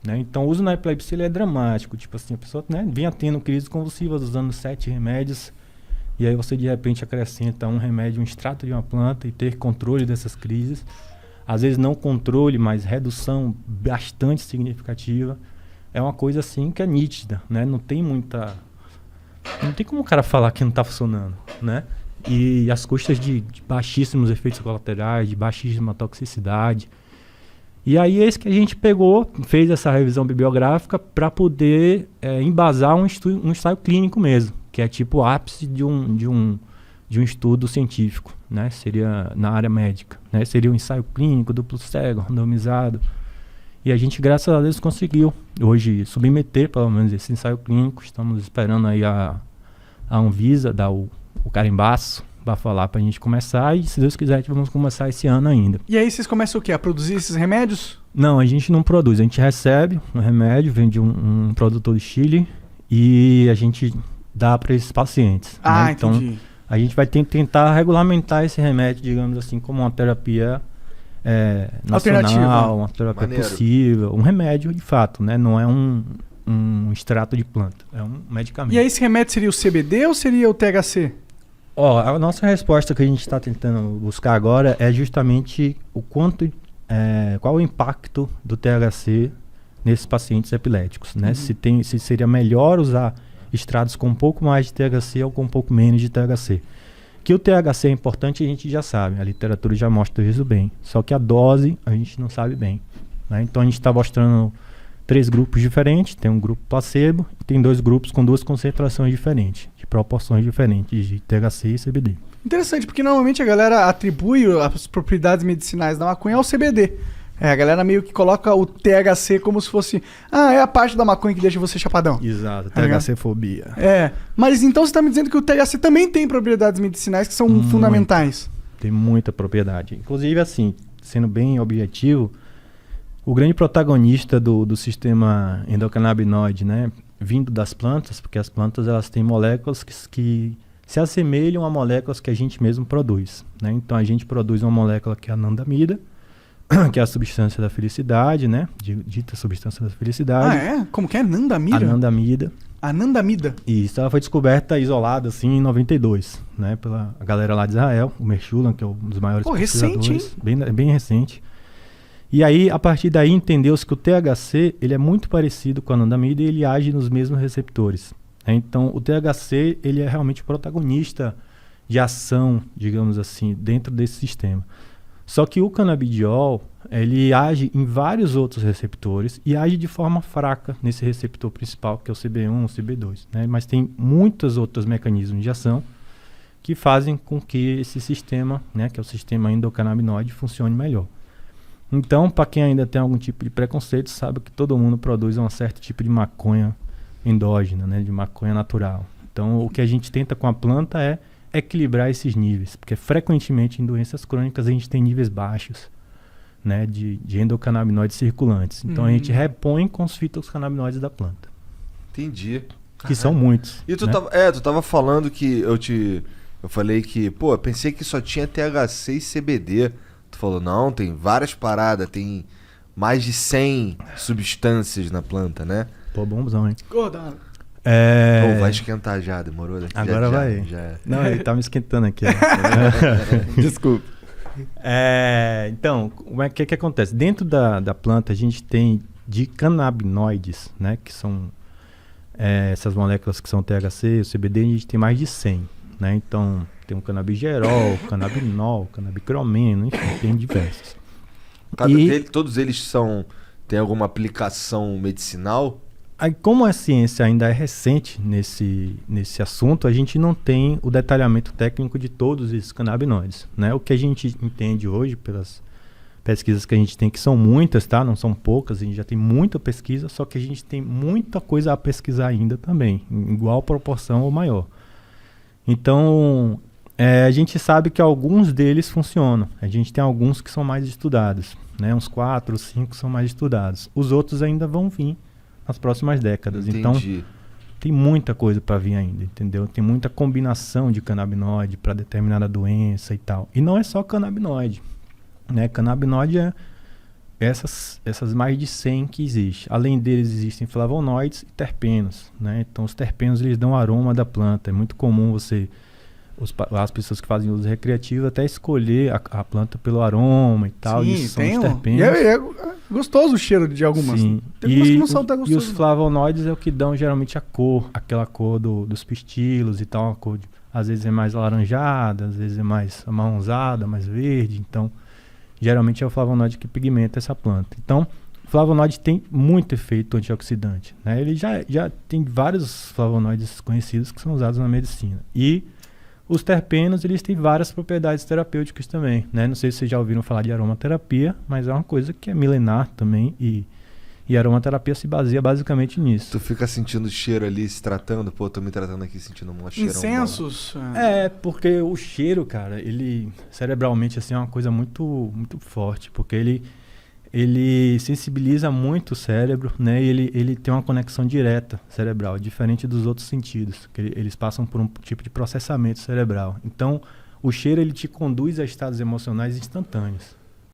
né? Então o uso na epilepsia ele é dramático, tipo assim, a pessoa, né, vinha tendo crises convulsivas usando 7 remédios, e aí você de repente acrescenta um remédio, um extrato de uma planta e ter controle dessas crises. Às vezes não controle, mas redução bastante significativa. É uma coisa assim que é nítida, né? Não tem como o cara falar que não está funcionando, né? E as custas de baixíssimos efeitos colaterais, de baixíssima toxicidade. E aí é isso que a gente pegou, fez essa revisão bibliográfica para poder embasar um ensaio clínico mesmo, que é tipo o ápice de um estudo científico, né? Seria na área médica, né? Seria um ensaio clínico, duplo cego, randomizado. E a gente, graças a Deus, conseguiu hoje submeter, pelo menos, esse ensaio clínico. Estamos esperando aí a Anvisa dar o carimbaço para falar para a gente começar. E, se Deus quiser, vamos começar esse ano ainda. E aí vocês começam o quê? A produzir esses remédios? Não, a gente não produz. A gente recebe um remédio, vem de um produtor de Chile e a gente dá para esses pacientes. Ah, né? Então, entendi. a gente vai tentar regulamentar esse remédio, digamos assim, como uma terapia nacional, uma terapia possível, um remédio de fato, né? Não é um extrato de planta, é um medicamento. E aí esse remédio seria o CBD ou seria o THC? Ó, a nossa resposta que a gente está tentando buscar agora é justamente qual o impacto do THC nesses pacientes epiléticos, né? Se seria melhor usar extratos com um pouco mais de THC ou com um pouco menos de THC. Que o THC é importante a gente já sabe, a literatura já mostra isso bem, só que a dose a gente não sabe bem, né? Então a gente está mostrando 3 grupos diferentes, tem um grupo placebo e tem 2 grupos com 2 concentrações diferentes, de proporções diferentes de THC e CBD. Interessante, porque normalmente a galera atribui as propriedades medicinais da maconha ao CBD. A galera meio que coloca o THC como se fosse... é a parte da maconha que deixa você chapadão. Exato, THC-fobia. Mas então você está me dizendo que o THC também tem propriedades medicinais que são fundamentais. Tem muita propriedade. Inclusive, assim, sendo bem objetivo, o grande protagonista do sistema endocannabinoide, né, vindo das plantas, porque as plantas elas têm moléculas que se assemelham a moléculas que a gente mesmo produz, né? Então a gente produz uma molécula que é a anandamida, que é a substância da felicidade, né? Dita substância da felicidade. Como que é? Anandamida? Anandamida. Anandamida. Isso, ela foi descoberta isolada assim em 92, né? Pela galera lá de Israel, o Meshulam, que é um dos maiores pesquisadores. Recente, hein? Bem recente. E aí, a partir daí, entendeu-se que o THC ele é muito parecido com a anandamida e ele age nos mesmos receptores. Né? Então, o THC ele é realmente o protagonista de ação, digamos assim, dentro desse sistema. Só que o canabidiol, ele age em vários outros receptores e age de forma fraca nesse receptor principal, que é o CB1, o CB2. Né? Mas tem muitos outros mecanismos de ação que fazem com que esse sistema, né, que é o sistema endocannabinoide, funcione melhor. Então, para quem ainda tem algum tipo de preconceito, sabe que todo mundo produz um certo tipo de maconha endógena, né, de maconha natural. Então, o que a gente tenta com a planta é equilibrar esses níveis, porque frequentemente em doenças crônicas a gente tem níveis baixos, né, de endocannabinoides circulantes. Então a gente repõe com os fitocannabinoides da planta. Entendi. Que são muitos. E tu, né? tu tava falando que eu falei que, eu pensei que só tinha THC e CBD. Tu falou, não, tem várias paradas, tem mais de 100 substâncias na planta, né? Pô, bombzão, hein? Vai esquentar já, demorou? Agora vai. Já. Não, ele tá me esquentando aqui. Desculpa. Então, o que acontece? Dentro da planta a gente tem de canabinoides, né? Que são essas moléculas que são THC, o CBD, a gente tem mais de 100. Né? Então, tem o canabigerol, canabinol, canabicromeno, enfim, tem diversos. Todos eles têm alguma aplicação medicinal? Aí, como a ciência ainda é recente nesse assunto, a gente não tem o detalhamento técnico de todos esses canabinoides, né? O que a gente entende hoje, pelas pesquisas que a gente tem, que são muitas, tá? Não são poucas, a gente já tem muita pesquisa, só que a gente tem muita coisa a pesquisar ainda também, em igual proporção ou maior. Então, a gente sabe que alguns deles funcionam. A gente tem alguns que são mais estudados, né? Uns 4, 5 são mais estudados. Os outros ainda vão vir nas próximas décadas. Entendi. Então, tem muita coisa para vir ainda, entendeu? Tem muita combinação de canabinoide para determinada doença e tal. E não é só canabinoide, né? Canabinoide essas mais de 100 que existem. Além deles, existem flavonoides e terpenos, né? Então, os terpenos, eles dão aroma da planta. É muito comum as pessoas que fazem uso recreativo até escolher a planta pelo aroma e tal. Sim, isso são os tem terpenos. E é gostoso o cheiro de algumas. Sim. Tem umas que não são tão E os gostosas. flavonoides é o que dão geralmente a cor, aquela cor dos pistilos e tal, uma cor às vezes é mais alaranjada, às vezes é mais amarronzada, mais verde. Então, geralmente é o flavonoide que pigmenta essa planta. Então, o flavonoide tem muito efeito antioxidante, né? Ele já tem vários flavonoides conhecidos que são usados na medicina. E os terpenos, eles têm várias propriedades terapêuticas também, né? Não sei se vocês já ouviram falar de aromaterapia, mas é uma coisa que é milenar também e a aromaterapia se baseia basicamente nisso. Tu fica sentindo o cheiro ali, se tratando, pô, tô me tratando aqui, sentindo um cheirão. Incensos. Porque o cheiro, cara, ele cerebralmente assim é uma coisa muito muito forte, porque ele sensibiliza muito o cérebro, né? E ele tem uma conexão direta cerebral, diferente dos outros sentidos, que eles passam por um tipo de processamento cerebral. Então, o cheiro ele te conduz a estados emocionais instantâneos.